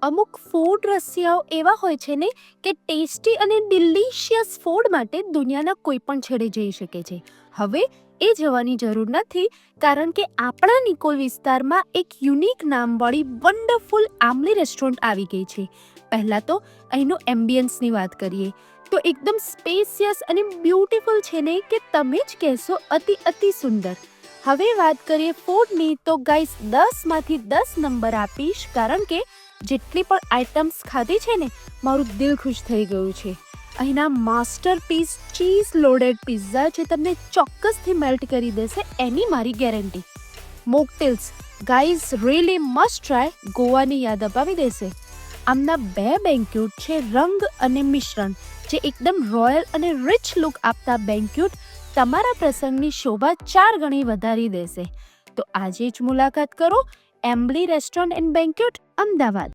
અમુક ફૂડ રસિયાઓ એવા હોય છે ને કે ટેસ્ટી અને ડિલિશિયસ ફૂડ માટે દુનિયાના કોઈ પણ છેડે જઈ શકે છે. હવે એ જવાની જરૂર નથી, કારણ કે આપણા નિકોલ વિસ્તારમાં એક યુનિક નામવાળી વન્ડરફુલ આમલી રેસ્ટોરન્ટ આવી ગઈ છે. પહેલાં તો અહીંનું એમ્બિયન્સની વાત કરીએ તો એકદમ સ્પેસિયસ અને બ્યુટીફુલ છે ને કે તમે જ કહેશો અતિ સુંદર. હવે વાત કરીએ ફૂડની તો ગાઈસ 10માંથી 10 નંબર આપીશ, કારણ કે જેટલી પણ આઇટમ્સ ખાધી છે ને મારું દિલ ખુશ થઈ ગયું છે. અહીંના માસ્ટરપીસ ચીઝ લોડેડ પિઝા જે તમને ચોક્કસથી મેલ્ટ કરી દેશે, એની મારી guarantee. Mocktails guys really must try, ગોવાની યાદ અપાવી દેશે. આમના 2 બેન્ક્યુટ છે રંગ અને મિશ્રણ, જે એકદમ રોયલ અને રિચ લુક આપતા બેન્ક્યુટ તમારા પ્રસંગની શોભા 4 ગણી વધારી દેશે. તો આજે જ મુલાકાત કરો એમ્બલી રેસ્ટોરન્ટ એન્ડ બેન્ક્યુટ, અમદાવાદ.